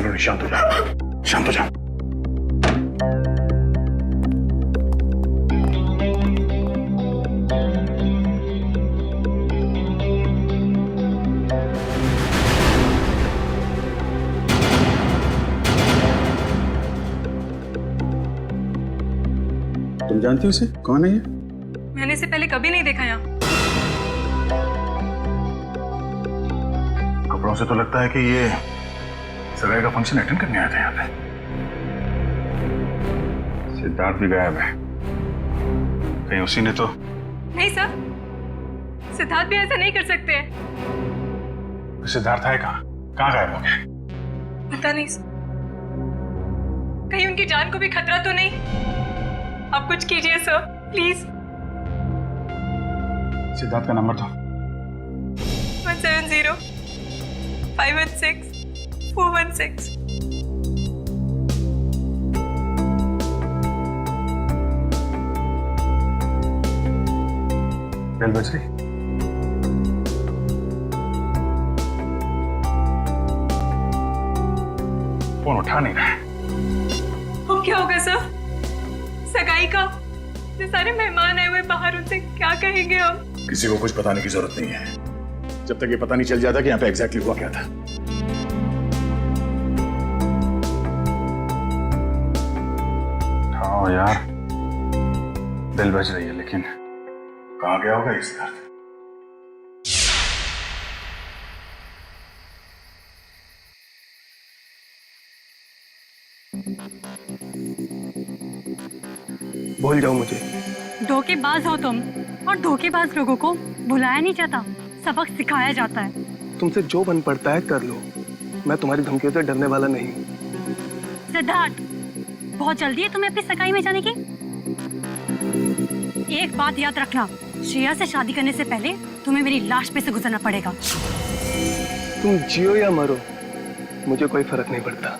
सलोनी शांत हो जाओ, शांत हो जाओ। तुम जानती हो इसे? कौन है ये? मैंने इसे पहले कभी नहीं देखा यहाँ। कपड़ों से तो लगता है कि ये सगाई का फंक्शन अटेंड करने आया था यहाँ पे। सिद्धार्थ भी गायब है, कहीं उसी ने तो। नहीं सर, सिद्धार्थ भी ऐसा नहीं कर सकते हैं। सिद्धार्थ है कहाँ? कहाँ गायब हो गया? पता नहीं सर, कहीं उनकी जान को भी खतरा तो नहीं? आप कुछ कीजिए सर, प्लीज। सिद्धार्थ का नंबर तो 170 516 416। बेल बज रही। फोन उठा नहीं रहा है। अब क्या होगा सर? सगाई का जो सारे मेहमान आए हुए बाहर, उनसे क्या कहेंगे हम? किसी को कुछ बताने की जरूरत नहीं है, जब तक ये पता नहीं चल जाता कि यहाँ पे एग्जैक्टली हुआ क्या था। हाँ यार, बेल बज रही है, लेकिन कहाँ गया होगा इस दर्द? भूल जाओ मुझे। धोखेबाज हो तुम, और धोखेबाज लोगों को बुलाया नहीं जाता, सबक सिखाया जाता है। तुमसे जो बन पड़ता है कर लो, मैं तुम्हारी धमकियों से डरने वाला नहीं। सिद्धार्थ, बहुत जल्दी है तुम्हें अपनी सगाई में जाने की। एक बात याद रखना, श्रेया से शादी करने से पहले तुम्हें मेरी लाश पे से गुजरना पड़ेगा। तुम जियो या मरो, मुझे कोई फर्क नहीं पड़ता।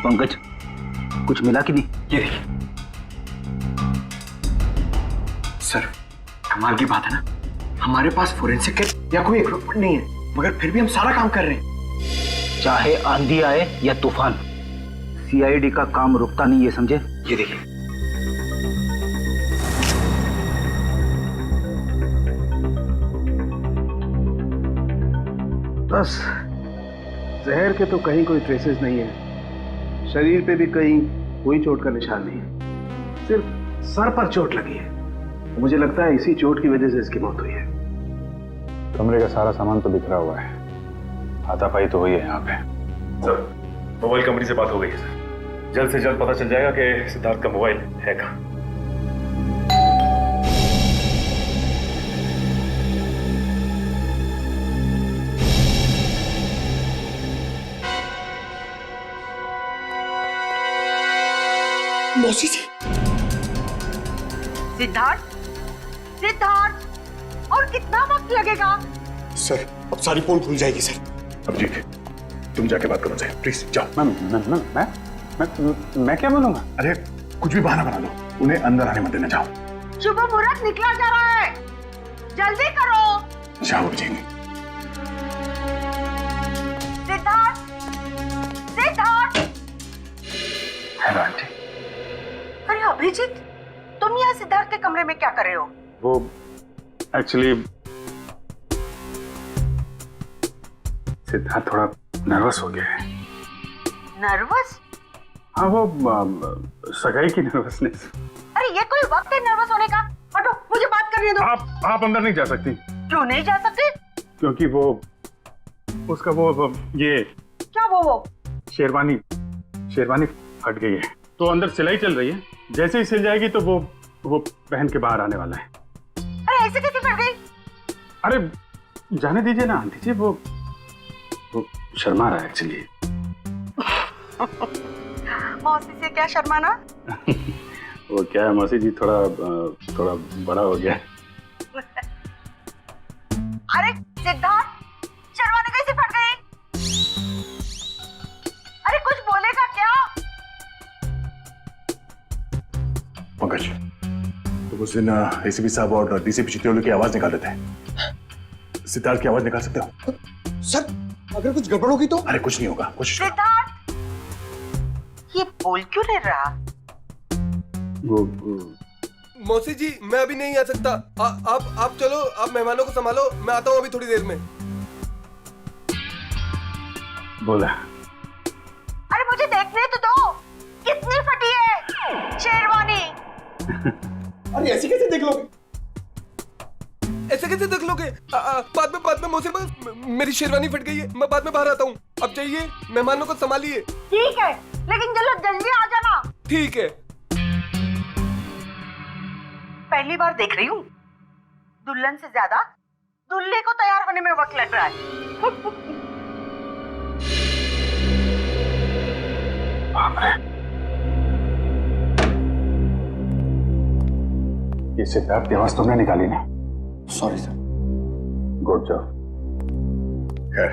पंकज, कुछ मिला कि नहीं? ये देखिए सर, कमाल की बात है ना, हमारे पास फोरेंसिक किट या कोई इक्विपमेंट नहीं है, मगर फिर भी हम सारा काम कर रहे हैं। चाहे आंधी आए या तूफान, सीआईडी का काम रुकता नहीं, ये समझे? ये देखिए, बस जहर के तो कहीं कोई ट्रेसेस नहीं है, शरीर पे भी कहीं कोई चोट का निशान नहीं है, सिर्फ सर पर चोट लगी है। मुझे लगता है इसी चोट की वजह से इसकी मौत हुई है। कमरे का सारा सामान तो बिखरा हुआ है, हाथापाई तो हुई है यहाँ पे। सर, मोबाइल कंपनी से बात हो गई है सर, जल्द से जल्द पता चल जाएगा कि सिद्धार्थ का मोबाइल है कहाँ। मौसी जी। सिद्धार्थ, सिद्धार्थ, और कितना वक्त लगेगा? सर, अब सारी पोल खुल जाएगी सर। अभिजीत, तुम जाके बात करो सर, प्लीज जाओ। मैं क्या बोलूंगा? अरे कुछ भी बहाना बना दो, उन्हें अंदर आने मत देना, जाओ। शुभ मुहूर्त निकला जा रहा है, जल्दी करो। जाओ अभिजीत। सिद्धार्थ, सिद्धार्थ। Hello aunty. अरे अभिजीत, तुम यहाँ सिद्धार्थ के कमरे में क्या कर रहे हो? वो एक्चुअली सिद्धार्थ थोड़ा नर्वस हो गया है। नर्वस? हाँ, वो सगाई की नर्वसनेस। अरे ये कोई वक्त है नर्वस होने का? हटो, मुझे बात करने दो। आप अंदर नहीं जा सकती। क्यों नहीं जा सकते? क्योंकि वो उसका वो ये क्या वो? शेरवानी शेरवानी फट गई है तो अंदर सिलाई चल रही है, जैसे ही सिल जाएगी तो वो पहन के बाहर आने वाला है। अरे ऐसे कैसे फट गई? अरे जाने दीजिए ना आंटी जी, वो शर्मा रहा है एक्चुअली। मौसी से क्या शर्माना? वो क्या है मौसी जी, थोड़ा बड़ा हो गया है। अरे सिद्धार्थ, शेरवानी कैसे फट गई? अरे कुछ बोलेगा क्या? पंकज, तो उस दिन एसीपी साहब और डीसीपी चित्रोली की आवाज निकाल देते हैं, सिद्धार्थ की आवाज निकाल सकते हो? सर अगर कुछ गड़बड़ होगी तो? अरे कुछ नहीं होगा, कोशिश करो। सिद्धार्थ, ये बोल क्यों नहीं रहा? वो मौसी जी मैं अभी नहीं आ सकता। आप चलो, आप मेहमानों को संभालो, मैं आता हूँ अभी थोड़ी देर में। बोला। अरे मुझे देखने तो दो, कितनी फटी है शेरवानी। अरे ऐसे कैसे देख लोगे? ऐसे कैसे देख लोगे? बाद में मौसी, मेरी शेरवानी फट गई है, मैं बाद में बाहर आता हूँ। अब जाइए, मेहमानों को संभालिए। ठीक है, लेकिन जल्दी आ जाना। ठीक है। पहली बार देख रही हूँ, दुल्हन से ज्यादा दूल्हे को तैयार होने में वक्त लग रहा है। ये सिद्धार्थ की आवाज तुमने निकाली ना? Sorry sir. Good job. खैर,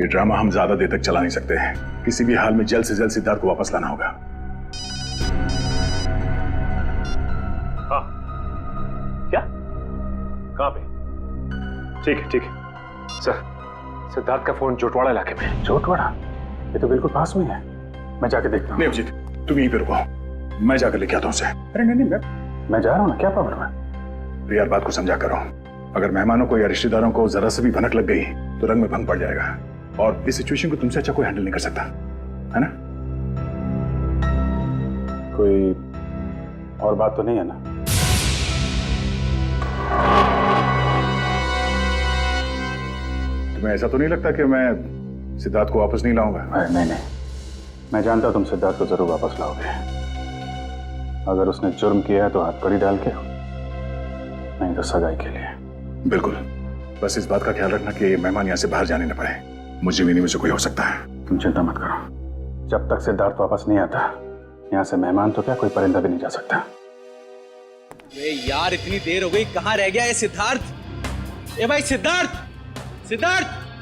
ये ड्रामा हम ज्यादा देर तक चला नहीं सकते हैं। किसी भी हाल में जल्द से जल्द सिद्धार्थ को वापस लाना होगा। क्या? कहाँ पे? ठीक है सर, सिद्धार्थ का फोन जोटवाड़ा इलाके में। जोटवाड़ा? ये तो बिल्कुल पास में है, मैं जाके देखता हूँ। नहीं अभिजीत, तुम यहीं पे रुको, मैं जाकर लेके आता हूँ उसे। अरे नहीं मैं जा रहा हूँ ना, क्या प्रॉब्लम है? तो यार बात को समझा करो, अगर मेहमानों को या रिश्तेदारों को जरा से भी भनक लग गई तो रंग में भंग पड़ जाएगा, और इस सिचुएशन को तुमसे अच्छा कोई हैंडल नहीं कर सकता, है ना? कोई और बात तो नहीं है ना? तुम्हें ऐसा तो नहीं लगता कि मैं सिद्धार्थ को वापस नहीं लाऊंगा? नहीं, मैं जानता हूं तुम सिद्धार्थ को जरूर वापस लाओगे। अगर उसने जुर्म किया है तो हथकड़ी डाल के, नहीं तो सगाई के लिए। बिल्कुल, बस इस बात का ख्याल रखना कि मेहमान यहाँ से बाहर जाने न पाए। मुझे भी नहीं, मुझे कोई हो सकता है। तुम चिंता मत करो, जब तक सिद्धार्थ वापस नहीं आता यहाँ से मेहमान तो क्या, कोई परिंदा भी नहीं जा सकता। अरे यार इतनी देर हो गई, कहाँ रह गया ये सिद्धार्थ? ए भाई सिद्धार्थ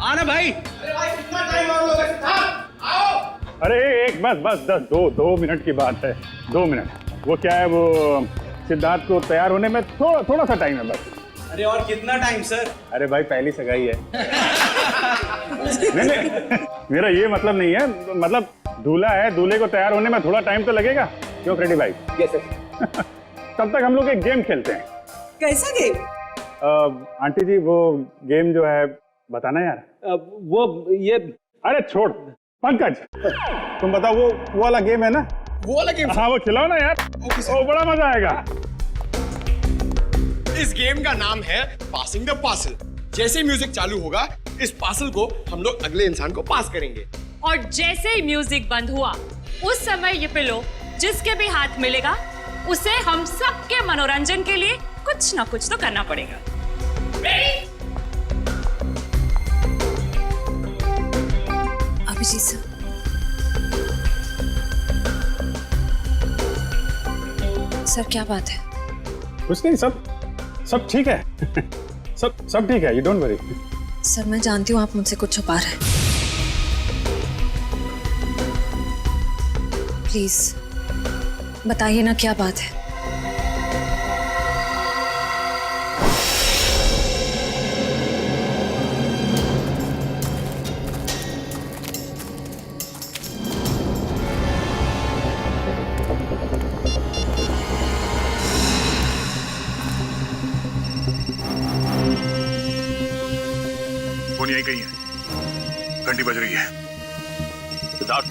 आना भाई। अरे भाई कितना टाइम और लोगे? सिद्धार्थ आओ। अरे एक बस 2 मिनट की बात है, 2 मिनट। वो क्या है, वो सिद्धार्थ को तैयार होने में थोड़ा सा टाइम है बस। अरे और कितना टाइम सर? अरे भाई पहली सगाई है। नहीं, मेरा ये मतलब नहीं है, मतलब दूल्हा है, दूल्हे को तैयार होने में थोड़ा टाइम तो लगेगा। क्यों फ्रेडी भाई? Yes sir. तब तक हम लोग एक गेम खेलते हैं। कैसा गेम? आंटी जी वो गेम जो है बताना यार। वो ये, अरे छोड़ पंकज, तुम बताओ वो वाला गेम है ना? वो वाला गेम? हाँ वो खिलाओ ना यार, वो बड़ा मजा आएगा। इस गेम का नाम है पासिंग द पार्सल। जैसे ही म्यूजिक चालू होगा, इस पार्सल को हम लोग अगले इंसान को पास करेंगे। और जैसे ही म्यूजिक बंद हुआ, उस समय ये पिलो जिसके भी हाथ मिलेगा उसे हम सबके मनोरंजन के लिए कुछ ना कुछ तो करना पड़ेगा। रेडी? अभिजीत सर, सर क्या बात है? कुछ नहीं, सब ठीक है। सब ठीक है, यू डोंट वरी। सर मैं जानती हूँ आप मुझसे कुछ छुपा रहे हैं, प्लीज बताइए ना क्या बात है। फोन यहीं कहीं है, घंटी बज रही है। सिद्धार्थ,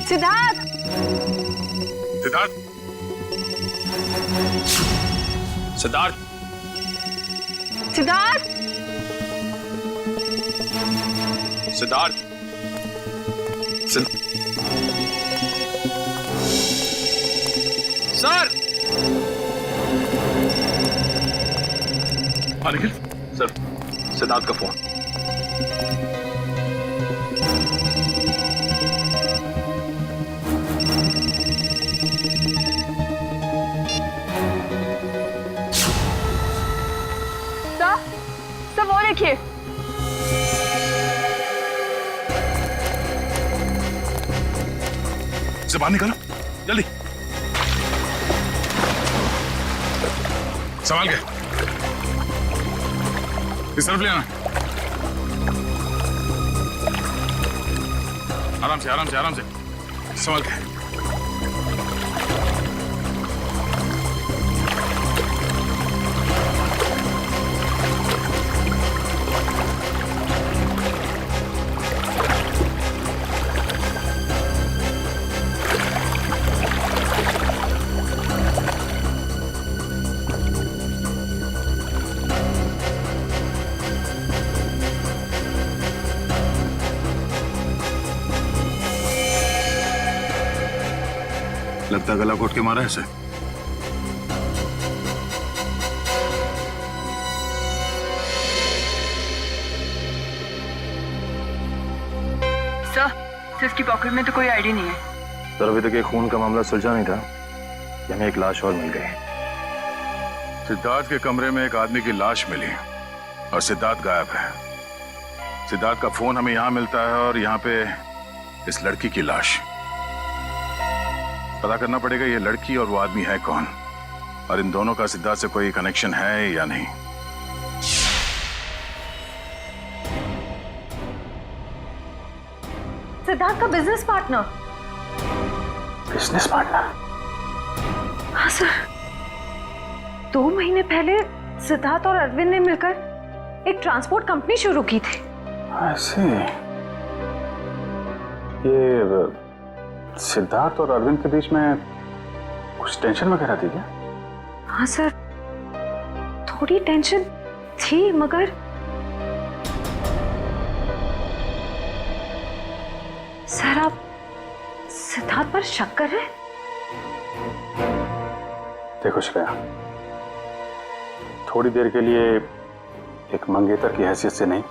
सिद्धार्थ, सिद्धार्थ, सिद्धार्थ, सिद्धार्थ, सिद्धार्थ सर निखिल सर सिद्धार्थ का फोन। सब वो देखिए। से बाहर निकालो जल्दी। संभाल के इस तरफ ले आना। आराम से आराम से आराम से संभाल के। लगता गला घोट के मारा है इसे। सर इसकी पॉकेट में तो कोई आईडी नहीं है। सर अभी तक ये खून का मामला सुलझा नहीं था, हमें एक लाश और मिल गई। सिद्धार्थ के कमरे में एक आदमी की लाश मिली और सिद्धार्थ गायब है। सिद्धार्थ का फोन हमें यहां मिलता है और यहां पे इस लड़की की लाश। पता करना पड़ेगा ये लड़की और वो आदमी है कौन, और इन दोनों का सिद्धार्थ से कोई कनेक्शन है या नहीं। सिद्धार्थ का बिजनेस पार्टनर। Business partner? हाँ सर, 2 महीने पहले सिद्धार्थ और अरविंद ने मिलकर एक ट्रांसपोर्ट कंपनी शुरू की थी। ऐसे ये सिद्धार्थ और अरविंद के बीच में कुछ टेंशन वगैरह थी क्या? हाँ सर, थोड़ी टेंशन थी, मगर सर आप सिद्धार्थ पर शक कर रहे हैं? देखो श्रेया, थोड़ी देर के लिए एक मंगेतर की हैसियत से नहीं,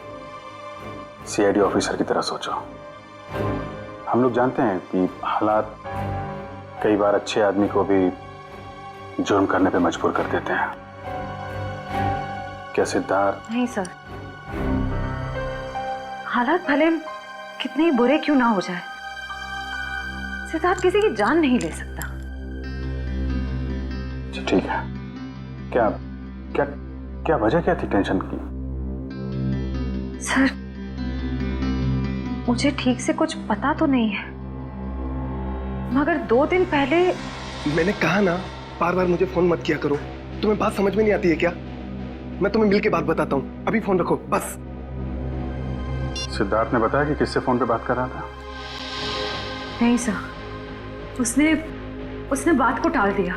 सीआईडी ऑफिसर की तरह सोचो। हम लोग जानते हैं कि हालात कई बार अच्छे आदमी को भी जुर्म करने पे मजबूर कर देते हैं। क्या सिद्धार्थ? नहीं सर, हालात भले कितने ही बुरे क्यों ना हो जाए, सिद्धार्थ किसी की जान नहीं ले सकता। ठीक है, क्या क्या क्या वजह क्या थी टेंशन की? सर मुझे ठीक से कुछ पता तो नहीं है, मगर 2 दिन पहले। मैंने कहा ना, बार बार मुझे फोन मत किया करो। तुम्हें बात समझ में नहीं आती है क्या? मैं तुम्हें मिल के बात बताता हूँ, अभी फोन रखो बस। सिद्धार्थ ने बताया कि किससे फोन पे बात कर रहा था? नहीं सर, उसने बात को टाल दिया।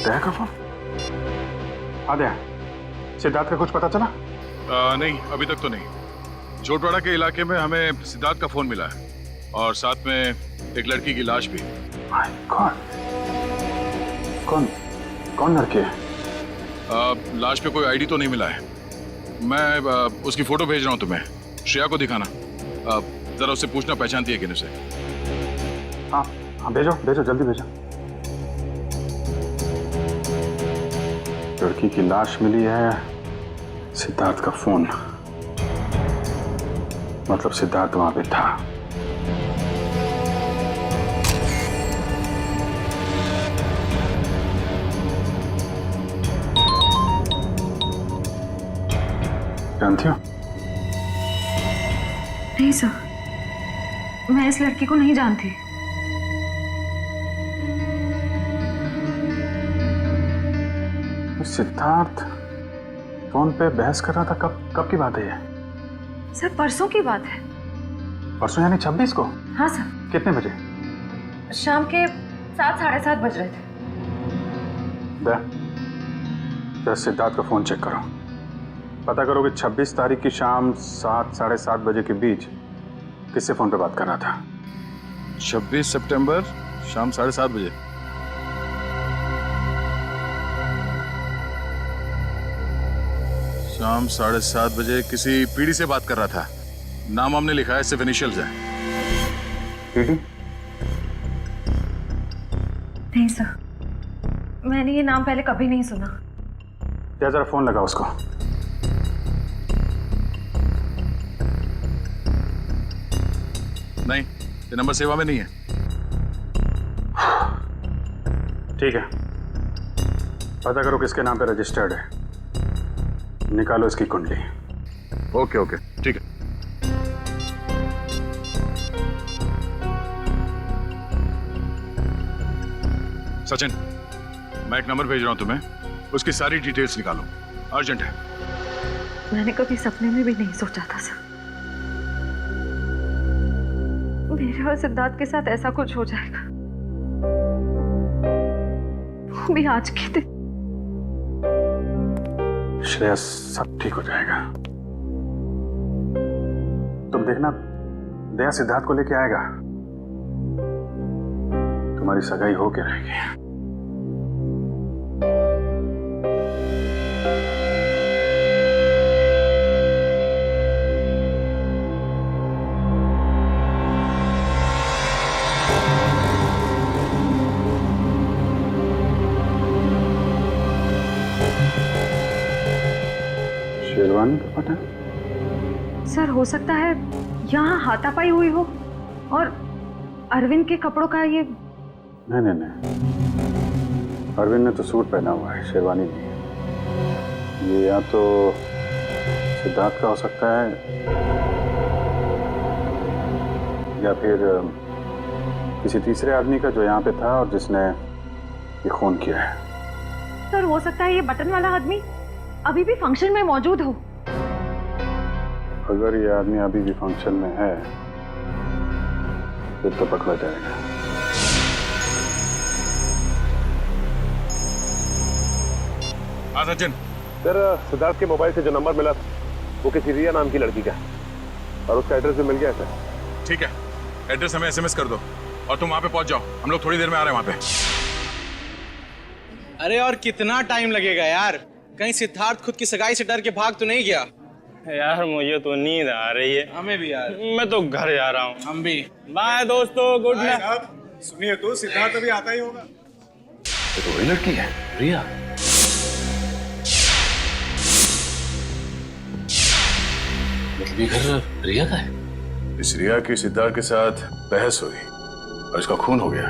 दया का फोन? आद्या, सिद्धार्थ का कुछ पता चला? नहीं, अभी तक तो नहीं। जोटवाड़ा के इलाके में हमें सिद्धार्थ का फोन मिला है और साथ में एक लड़की की लाश भी। कौन लड़की है? लाश पे कोई आईडी तो नहीं मिला है। मैं उसकी फोटो भेज रहा हूँ तुम्हें, श्रेया को दिखाना। जरा उससे पूछना पहचानती है कि नहीं उसे। हाँ भेजो जल्दी भेजो। लड़की की लाश मिली है, सिद्धार्थ का फोन, मतलब सिद्धार्थ वहां पे था। जानती हो? नहीं सर, मैं इस लड़की को नहीं जानती। सिद्धार्थ फोन पे बहस कर रहा था, कब की बात है ये? सर परसों की बात है। परसों यानी 26 को? हाँ सर। कितने बजे? शाम के 7 साढ़े 7 बज रहे थे। जरा सिद्धार्थ का फोन चेक करो, पता करो कि 26 तारीख की शाम 7 साढ़े 7 बजे के बीच किससे फोन पे बात कर रहा था। 26 सितंबर शाम 7:30 बजे। शाम 7:30 बजे किसी पीढ़ी से बात कर रहा था। नाम हमने लिखा है, सिर्फ इनिशियल्स है। पीढ़ी? नहीं सर, मैंने ये नाम पहले कभी नहीं सुना। क्या जरा फोन लगा उसको। नहीं, ये नंबर सेवा में नहीं है। ठीक है, पता करो किसके नाम पे रजिस्टर्ड है, निकालो इसकी कुंडली। ओके ओके, ठीक है। सचिन, मैं एक नंबर भेज रहा हूं तुम्हें, उसकी सारी डिटेल्स निकालो, अर्जेंट है। मैंने कभी सपने में भी नहीं सोचा था सर, मेरे और सिद्धार्थ के साथ ऐसा कुछ हो जाएगा, वो भी आज के दिन। श्रेया, सब ठीक हो जाएगा, तुम देखना, दया सिद्धार्थ को लेके आएगा, तुम्हारी सगाई होके रहेगी। शेरवानी का पता? सर हो सकता है यहाँ हाथापाई हुई हो और अरविंद के कपड़ों का ये। नहीं, अरविंद ने तो सूट पहना हुआ है, शेरवानी नहीं है। ये या तो सिद्धार्थ का हो सकता है या फिर किसी तीसरे आदमी का जो यहाँ पे था और जिसने ये खून किया है। सर हो सकता है ये बटन वाला आदमी अभी भी फंक्शन में मौजूद हो। अगर ये आदमी अभी भी फंक्शन में है फिर तो पकड़ा जाएगा। हाँ सचिन। सर, सिद्धार्थ के मोबाइल से जो नंबर मिला वो किसी रिया नाम की लड़की का है और उसका एड्रेस भी मिल गया है सर। ठीक है, एड्रेस हमें SMS कर दो और तुम वहां पे पहुंच जाओ, हम लोग थोड़ी देर में आ रहे हैं वहां पे। अरे और कितना टाइम लगेगा यार? कहीं सिद्धार्थ खुद की सगाई से डर के भाग तो नहीं गया? यार मुझे तो नींद आ रही है। हमें भी यार। मैं तो घर जा रहा हूँ। हम भी। बाय दोस्तों, गुड नाइट। सुनिए तो सिद्धार्थ अभी आता ही होगा। ये तो वही लड़की है, रिया। मतलब ये घर रिया का है? इस रिया की सिद्धार्थ के साथ बहस हुई और इसका खून हो गया।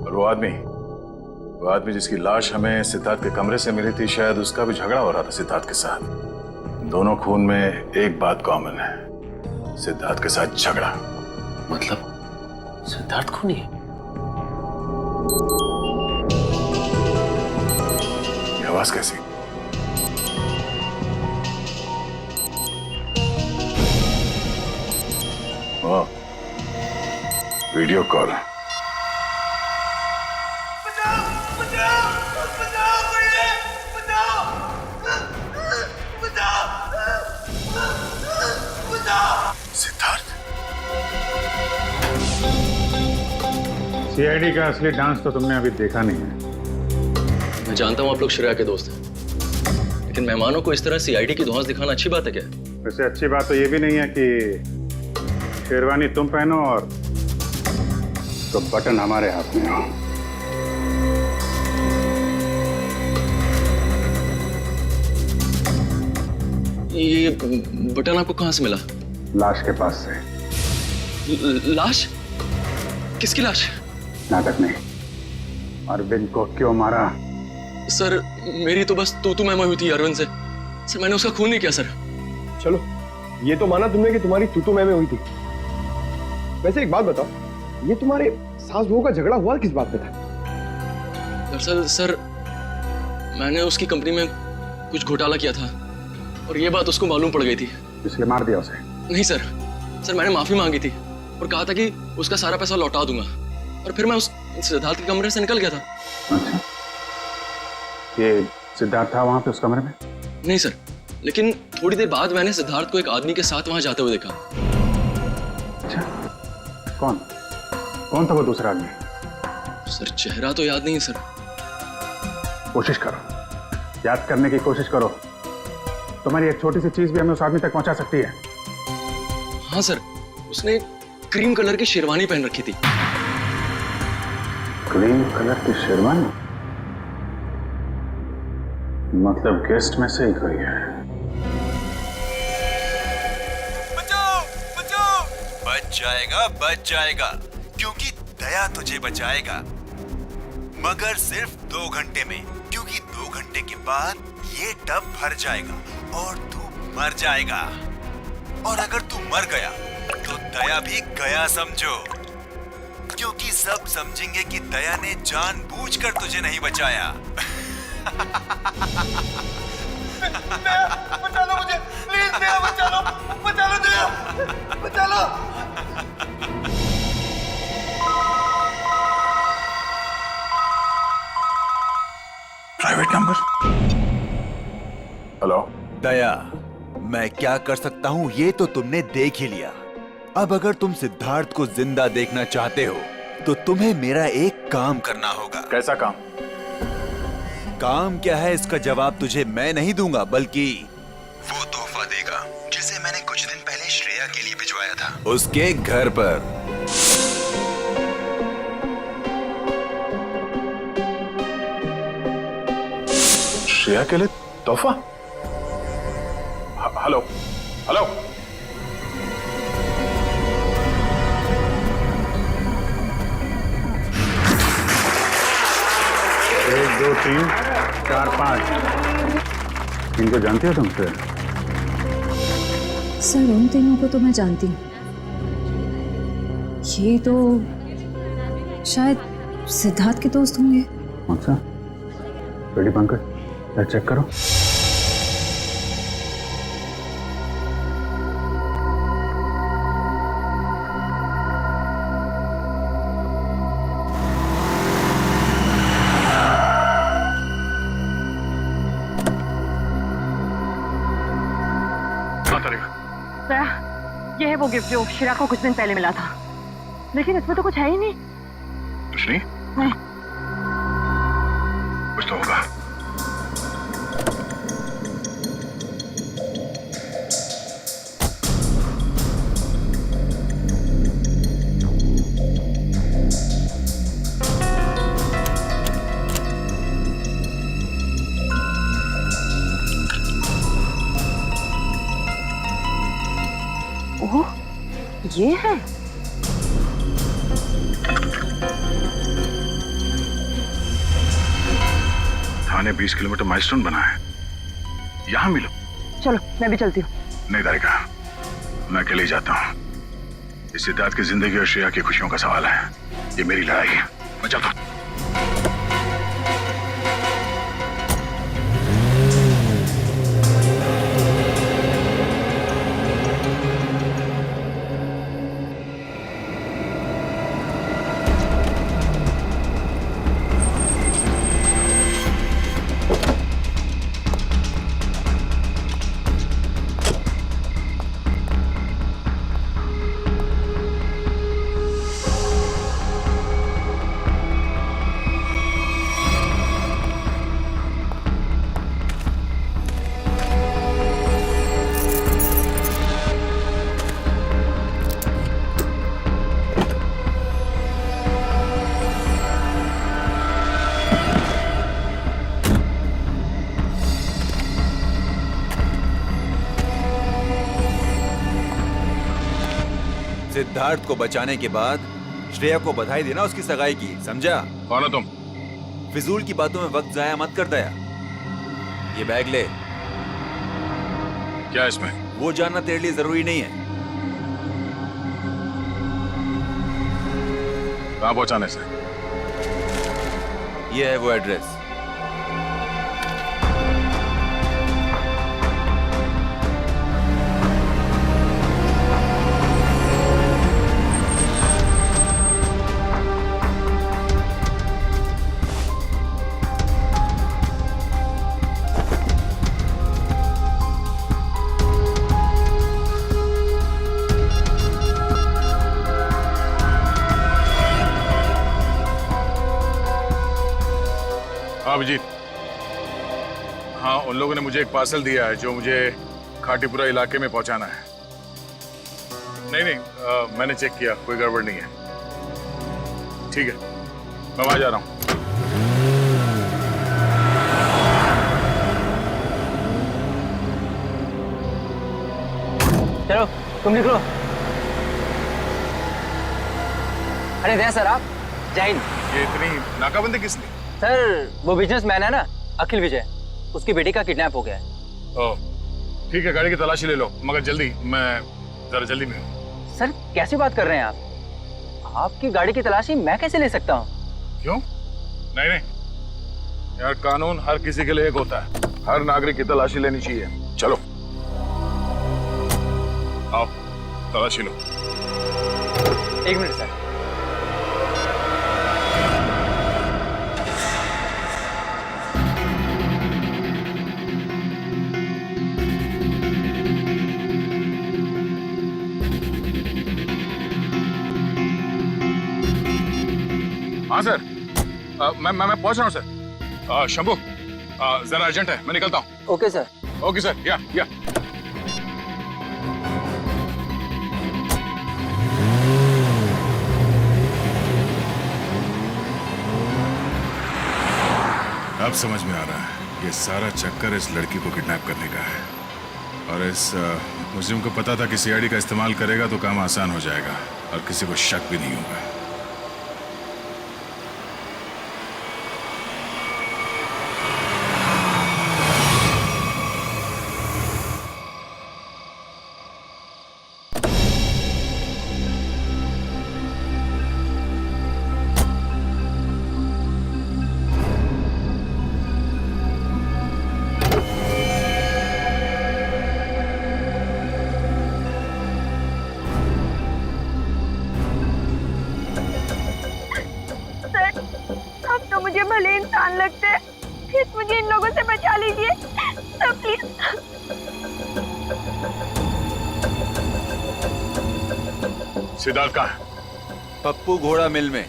और वो आदमी जिसकी लाश हमें सिद्धार्थ के कमरे से मिली थी, शायद उसका भी झगड़ा हो रहा था सिद्धार्थ के साथ। दोनों खून में एक बात कॉमन है, सिद्धार्थ के साथ झगड़ा। मतलब सिद्धार्थ खूनी है? ये आवाज कैसी? Video call. CID का असली डांस तो तुमने अभी देखा नहीं है। मैं जानता हूँ आप लोग श्रेया के दोस्त हैं, लेकिन मेहमानों को इस तरह CID की धौंस दिखाना अच्छी बात है क्या? वैसे अच्छी बात तो ये भी नहीं है कि शेरवानी तुम पहनो और तो बटन हमारे हाथ में हो। ये बटन आपको कहाँ से मिला? लाश के पास से। लाश? किसकी लाश? नाटक नहीं। अरविंद को क्यों मारा? सर मेरी तो बस तू मैं हुई थी अरविंद से। सर मैंने उसका खून नहीं किया सर। चलो, ये तो माना तुमने कि तुम्हारी तू मैं हुई थी। वैसे एक बात बताओ, ये तुम्हारे सास बहू का झगड़ा हुआ किस बात पे था? दरअसल सर मैंने उसकी कंपनी में कुछ घोटाला किया था और ये बात उसको मालूम पड़ गई थी, इसलिए मार दिया उसे? नहीं सर, मैंने माफी मांगी थी और कहा था कि उसका सारा पैसा लौटा दूंगा और फिर मैं उस सिद्धार्थ के कमरे से निकल गया था। अच्छा, ये सिद्धार्थ था वहां पे उस कमरे में? नहीं सर, लेकिन थोड़ी देर बाद मैंने सिद्धार्थ को एक आदमी के साथ वहां जाते हुए देखा। अच्छा, कौन कौन था वो दूसरा आदमी? सर चेहरा तो याद नहीं है सर। कोशिश करो, याद करने की कोशिश करो। तुम्हारी एक छोटी सी चीज भी हमें उस आदमी तक पहुंचा सकती है। हाँ सर, उसने क्रीम कलर की शेरवानी पहन रखी थी। क्रीम कलर की शेरवानी? मतलब गेस्ट में से ही कोई है। बचाओ बचाओ! बच जाएगा क्योंकि दया तुझे बचाएगा, मगर सिर्फ 2 घंटे में, क्योंकि 2 घंटे के बाद ये टब भर जाएगा और तू मर जाएगा। और अगर तू मर गया तो दया भी गया समझो, क्योंकि सब समझेंगे कि दया ने जानबूझकर तुझे नहीं बचाया। बचा लो मुझे, प्लीज दया, बचा लो दया, बचा लो। Private number. हेलो दया, मैं क्या कर सकता हूँ ये तो तुमने देख ही लिया। अब अगर तुम सिद्धार्थ को जिंदा देखना चाहते हो तो तुम्हें मेरा एक काम करना होगा। कैसा काम? काम क्या है इसका जवाब तुझे मैं नहीं दूंगा, बल्कि वो तोहफा देगा जिसे मैंने कुछ दिन पहले श्रेया के लिए भिजवाया था उसके घर पर। श्रेया के लिए तोहफा? Hello hello, 1 2 3 4 5। इनको जानती हो तुम? सर उन तीनों को तो मैं जानती हूँ। ये तो शायद सिद्धार्थ के दोस्त होंगे। अच्छा, रेडी पंकज, चेक करो। ये है वो गिफ्ट जो शिरा को कुछ दिन पहले मिला था, लेकिन इसमें तो कुछ है ही नहीं। कुछ नहीं? नहीं। कुछ तो होगा। ओह, ये है। थाने 20 किलोमीटर माइलस्टोन बना है, यहाँ मिलो। चलो मैं भी चलती हूँ। नहीं तारिका, मैं अकेले ही जाता हूँ। इस सिद्धार्थ की जिंदगी और श्रेया की खुशियों का सवाल है। ये मेरी लड़ाई है, मैं चलता हूँ। सिद्धार्थ को बचाने के बाद श्रेया को बधाई देना उसकी सगाई की, समझा? कौन हो तुम? फिजूल की बातों में वक्त जाया मत कर दया। ये बैग ले। क्या इसमें? वो जानना तेरे लिए जरूरी नहीं है। कहाँ पहुंचाने से? ये है वो एड्रेस। अभिजीत, हाँ उन लोगों ने मुझे एक पार्सल दिया है जो मुझे खाटीपुरा इलाके में पहुंचाना है। नहीं, मैंने चेक किया, कोई गड़बड़ नहीं है। ठीक है, मैं वहां जा रहा हूं। चलो तुम निकलो। अरे दया सर, आप जय हिंद। ये इतनी नाकाबंदी किस लिए? सर वो बिजनेसमैन है ना अखिल विजय, उसकी बेटी का किडनैप हो गया है। ओह ठीक है, गाड़ी की तलाशी ले लो, मगर जल्दी, मैं जरा जल्दी में हूँ। सर कैसी बात कर रहे हैं आप? आपकी गाड़ी की तलाशी मैं कैसे ले सकता हूँ? क्यों? नहीं नहीं यार, कानून हर किसी के लिए एक होता है, हर नागरिक की तलाशी लेनी चाहिए। चलो आओ तलाशी लो। एक मिनट सर। हाँ सर, मैं पहुंच रहा हूँ सर। शंभू, जरा अर्जेंट है, मैं निकलता हूँ। Okay sir. ओके सर, या अब समझ में आ रहा है, ये सारा चक्कर इस लड़की को किडनैप करने का है। और इस मुजरिम को पता था कि सीआईडी का इस्तेमाल करेगा तो काम आसान हो जाएगा और किसी को शक भी नहीं होगा। मुझे भले इंसान लगते हैं, प्लीज मुझे इन लोगों से बचा लीजिए सर, प्लीज। सिद्धार्थ कहाँ है? पप्पू घोड़ा मिल में।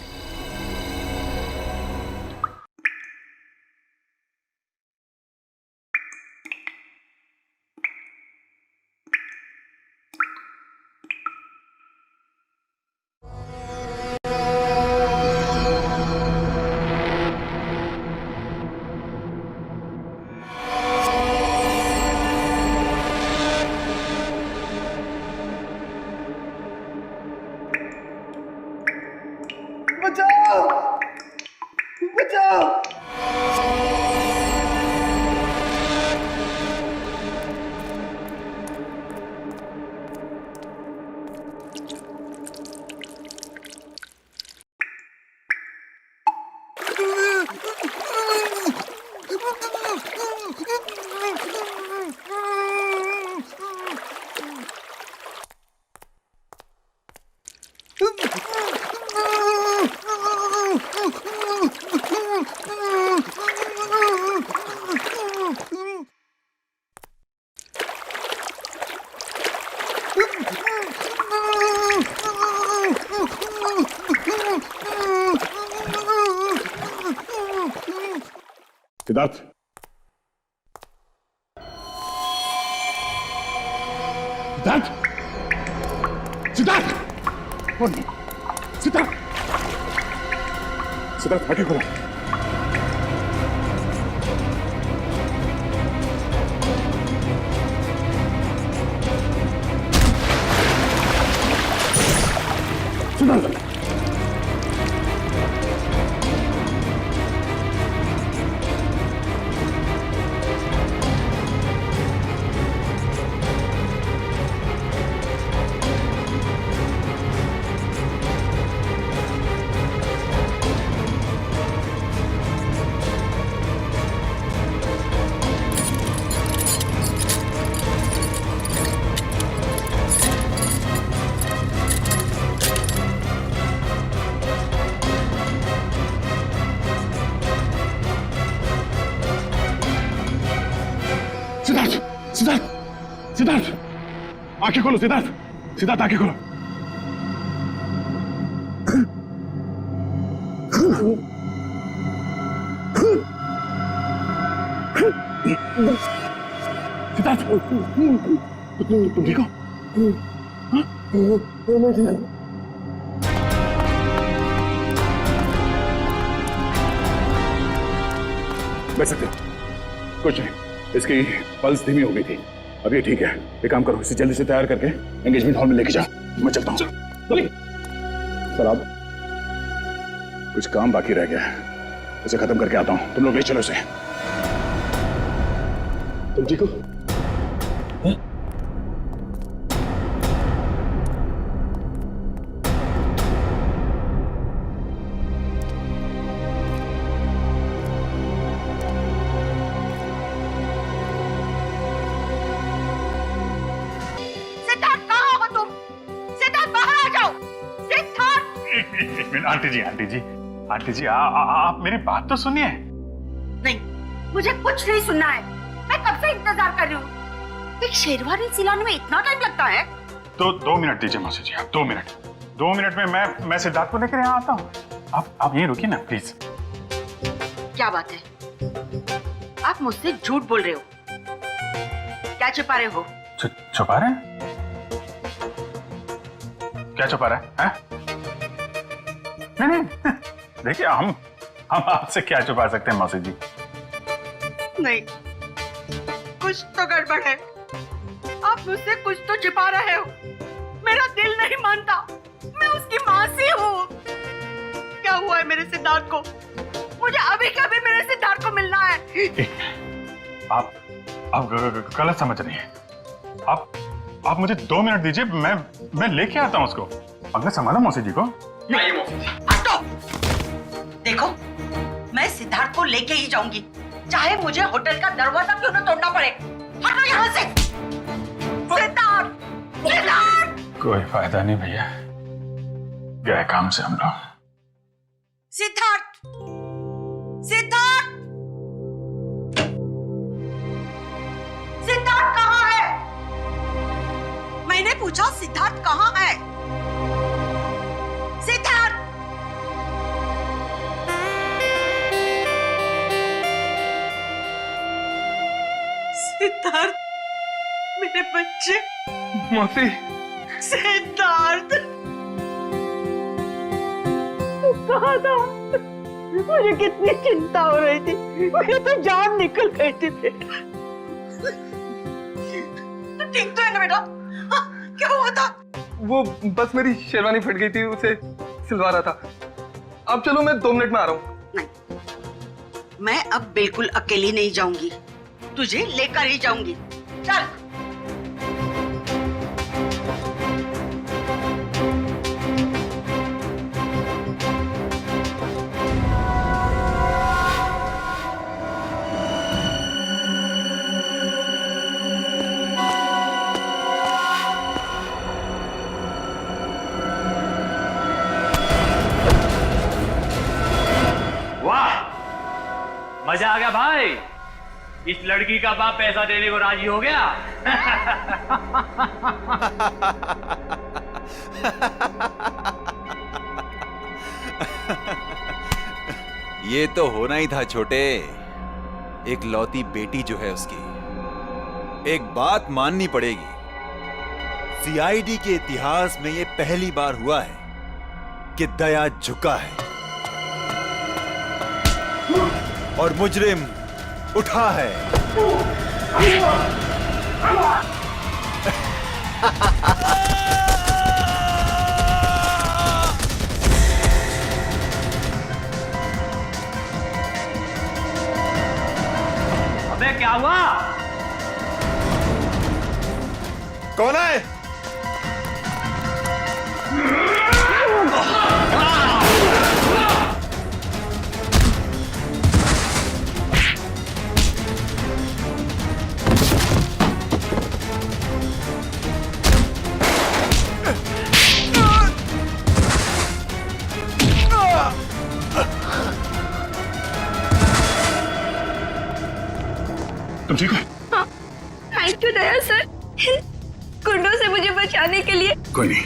सिद्धार्थ, सिद्धार्थ, सिद्धार्थ, सिद्धार्थ, सिद्धार्थ, आगे खोलो। सिद्धार्थ, सिद्धार्थ, सिद्धार्थ, आंखें खोलो सिद्धार्थ, सिद्धार्थ आंखें खोलो। सिद्धार्थ, तुम ठीक हो? बैठ सकते हो? कुछ नहीं, इसकी पल्स धीमी हो गई थी। अब ये ठीक है। एक काम करो, इसे जल्दी से तैयार करके एंगेजमेंट हॉल में लेके जाओ। मैं चलता हूँ। सर, आप कुछ काम बाकी रह गया है, इसे खत्म करके आता हूँ। तुम लोग ले चलो इसे। तुम ठीक हो? आंटी जी, आप मेरी बात तो सुनिए। नहीं, मुझे कुछ नहीं सुनना है। मैं कब से इंतजार कर रही हूँ। एक शेरवानी सिलाने में इतना टाइम लगता है? तो 2 मिनट दीजिए मौसी जी, आप 2 मिनट। 2 मिनट में मैं सिद्धार्थ को लेकर यहाँ आता हूँ। आप यहीं रुकिए ना प्लीज। क्या बात है? आप मुझसे झूठ बोल रहे हो। क्या छुपा रहे हो? छुपा रहे हैं? क्या छुपा रहा है? नहीं, देखिए हम आपसे क्या छुपा सकते हैं मौसी जी? नहीं, कुछ तो गड़बड़ है। आप मुझसे कुछ तो छिपा रहे हो। मेरा दिल नहीं मानता। मैं उसकी माँ सी हूँ। क्या हुआ है मेरे सिद्धार्थ को? मुझे अभी के अभी मेरे सिद्धार्थ को मिलना है। आप गलत समझ रही हैं। आप मुझे 2 मिनट दीजिए, मैं लेके आता हूँ उसको। अगले संभालो मौसी जी को। नहीं मौसी जी, हटो। देखो, मैं सिद्धार्थ को लेके ही जाऊंगी, चाहे मुझे होटल का दरवाजा क्यों न तोड़ना पड़े। हटो यहाँ से। सिद्धार्थ, सिद्धार्थ। कोई फायदा नहीं भैया, गए काम से हम लोग। सिद्धार्थ, सिद्धार्थ, सिद्धार्थ कहाँ है? मैंने पूछा सिद्धार्थ कहाँ है? सिद्धार्थ, सिद्धार्थ, मेरे बच्चे। मौसी, सिद्धार्थ, तू कहाँ था? मुझे कितनी चिंता हो रही थी। मेरी तो जान निकल गई थी बेटा। तू ठीक तो है ना बेटा? हाँ, क्या हुआ था? वो बस मेरी शेरवानी फट गई थी, उसे सिलवा रहा था। अब चलो, मैं 2 मिनट में आ रहा हूँ। नहीं, मैं अब बिल्कुल अकेली नहीं जाऊंगी। तुझे लेकर ही जाऊंगी। चल। मजा आ गया भाई। इस लड़की का बाप पैसा देने को राजी हो गया। ये तो होना ही था छोटे। एक लौती बेटी जो है उसकी। एक बात माननी पड़ेगी, सीआईडी के इतिहास में ये पहली बार हुआ है कि दया झुका है और मुजरिम उठा है। अबे क्या हुआ? कौन है? तुम ठीक हो? हाँ, थैंक यू दया सर, गुंडों से मुझे बचाने के लिए। कोई नहीं।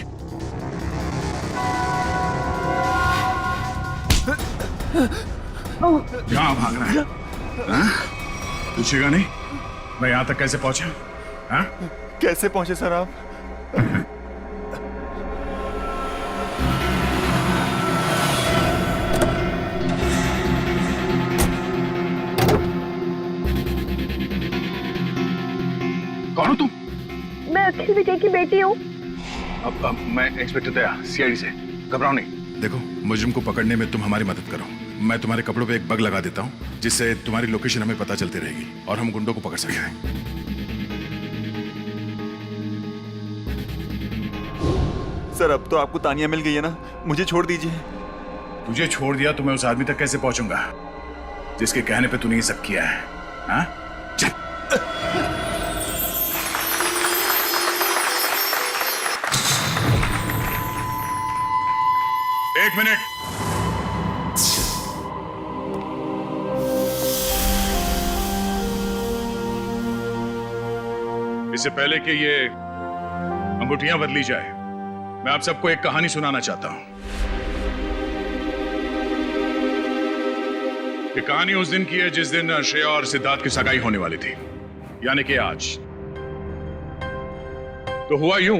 कहाँ भाग रहा है? हाँ? पूछेगा नहीं? मैं यहाँ तक कैसे पहुंचा? हाँ? कैसे पहुंचे सर आप? कौन हो तुम? मैं अखिल विजय की बेटी हूँ। अब मैं इंस्पेक्टर दया, सीआईडी से। घबराओ नहीं। देखो, मुजरिम को पकड़ने में तुम हमारी मदद करो। मैं तुम्हारे कपड़ों पे एक बग लगा देता हूँ, जिससे तुम्हारी लोकेशन हमें पता चलती रहेगी और हम गुंडों को पकड़ सकते हैं। सर अब तो आपको तानिया मिल गई है ना, मुझे छोड़ दीजिए। तुझे छोड़ दिया तो मैं उस आदमी तक कैसे पहुंचूंगा जिसके कहने पे तूने ये सब किया है? हाँ? चल। एक मिनट। इससे पहले कि ये अंगूठियां बदली जाए, मैं आप सबको एक कहानी सुनाना चाहता हूं। ये कहानी उस दिन की है जिस दिन श्रेया और सिद्धार्थ की सगाई होने वाली थी, यानी कि आज। तो हुआ यूं,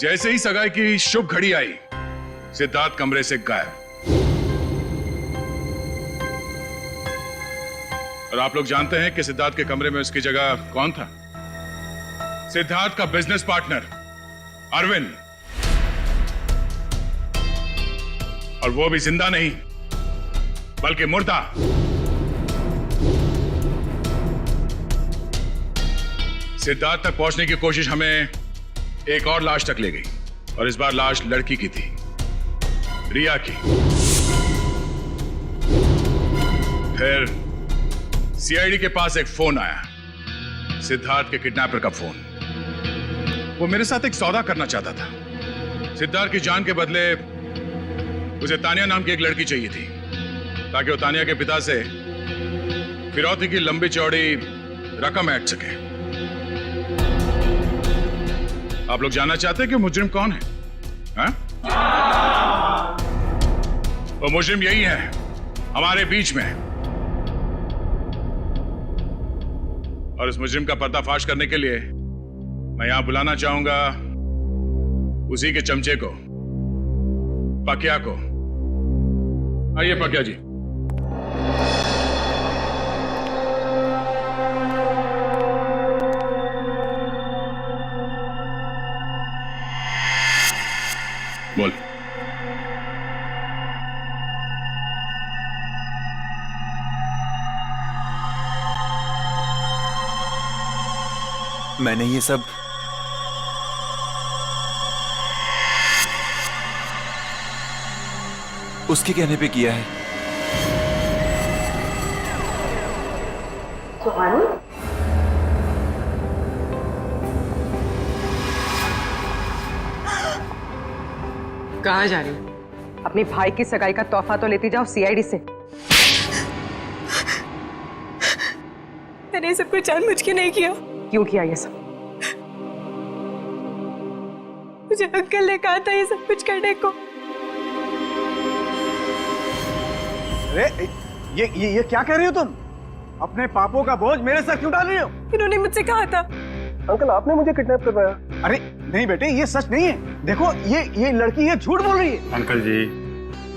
जैसे ही सगाई की शुभ घड़ी आई, सिद्धार्थ कमरे से गायब। और आप लोग जानते हैं कि सिद्धार्थ के कमरे में उसकी जगह कौन था? सिद्धार्थ का बिजनेस पार्टनर अरविंद। और वो भी जिंदा नहीं बल्कि मुर्दा। सिद्धार्थ तक पहुंचने की कोशिश हमें एक और लाश तक ले गई, और इस बार लाश लड़की की थी, रिया की। फिर सीआईडी के पास एक फोन आया, सिद्धार्थ के किडनैपर का फोन। वो मेरे साथ एक सौदा करना चाहता था। सिद्धार्थ की जान के बदले उसे तानिया नाम की एक लड़की चाहिए थी, ताकि वो तानिया के पिता से फिरौती की लंबी चौड़ी रकम ऐंठ सके। आप लोग जानना चाहते हैं कि मुजरिम कौन है? हाँ? वो मुजरिम यही है, हमारे बीच में। और इस मुजरिम का पर्दाफाश करने के लिए मैं यहां बुलाना चाहूंगा उसी के चमचे को, पकिया को। आइए पकिया जी। बोल। मैंने ये सब उसके कहने पे किया है। सुहानी? कहाँ जा रही हो? अपने भाई की सगाई का तोहफा तो लेती जाओ सीआईडी से। मैंने सब कुछ जानबूझ के नहीं किया। क्यों किया ये सब? मुझे अंकल ने कहा था ये सब कुछ करने को। अरे ये क्या कह रही हो तुम? अपने पापों का बोझ मेरे सर क्यों डाल रही हो? इन्होंने मुझसे कहा था। अंकल आपने मुझे किडनैप करवाया। अरे नहीं बेटे, ये सच नहीं है। देखो ये लड़की ये झूठ बोल रही है। अंकल जी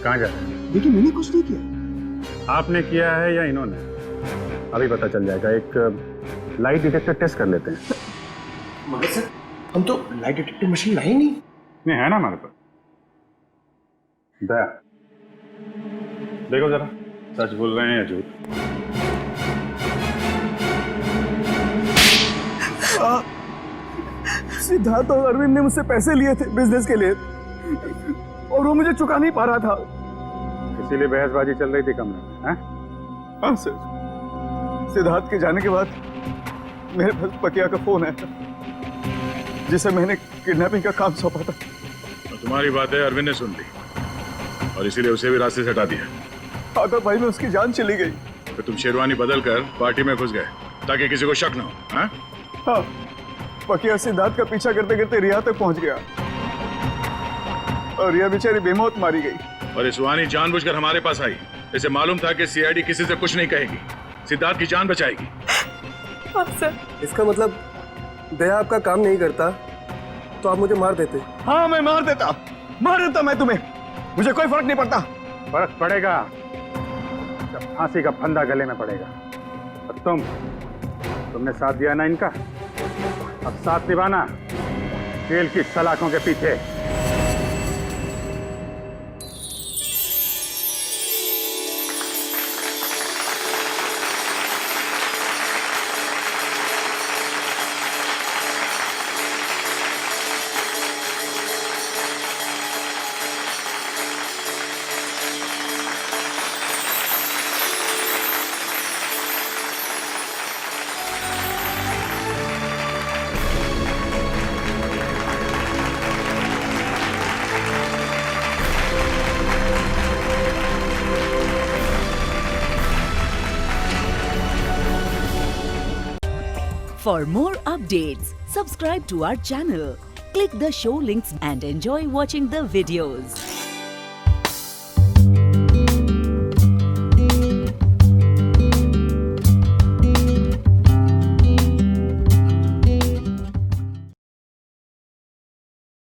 कहाँ जा रहे हैं? देखिए मैंने कुछ नहीं किया। आपने किया है या इन्होंने? अभी पता चल जाएगा। एक लाइट डिटेक्टर टेस्ट कर लेते हैं। मगर सर हम तो लाइट डिटेक्टर मशीन लाई नहीं। नहीं है ना हमारे पास। दया देखो जरा, सच बोल रहे हैं या झूठ? सिद्धार्थ और अरविंद ने मुझसे पैसे लिए थे बिजनेस के लिए, और वो मुझे चुका नहीं पा रहा था। इसीलिए बहसबाजी चल रही थी कमरे में, हैं? हाँ सर, सिद्धार्थ के जाने के बाद मेरे पास पकिया का फोन आया था, जिसे मैंने किडनैपिंग का काम सौंपा था। तो तुम्हारी बातें अरविंद ने सुन ली और इसीलिए उसे भी रास्ते से हटा दिया। अगर भाई में उसकी जान चली गई तो तुम शेरवानी बदल कर पार्टी में घुस गए ताकि किसी को शक न हो। हाँ? हाँ, पकिया सिद्धार्थ का पीछा करते करते रिया तक पहुंच गया और रिया बेचारी बेमौत मारी गई। और ये सुहानी जानबूझकर हमारे पास आई। इसे मालूम था कि सीआईडी किसी से कुछ नहीं कहेगी, सिद्धार्थ की जान बचाएगी। हाँ सर। इसका मतलब दया आपका काम नहीं करता तो आप मुझे मार देते। हाँ, मैं मार देता मैं तुम्हें, मुझे कोई फर्क नहीं पड़ता। फर्क पड़ेगा जब फांसी का फंदा गले में पड़ेगा। और तुमने साथ दिया ना इनका, अब साथ निभाना जेल की सलाखों के पीछे। For more updates, subscribe to our channel, click the show links and enjoy watching the videos.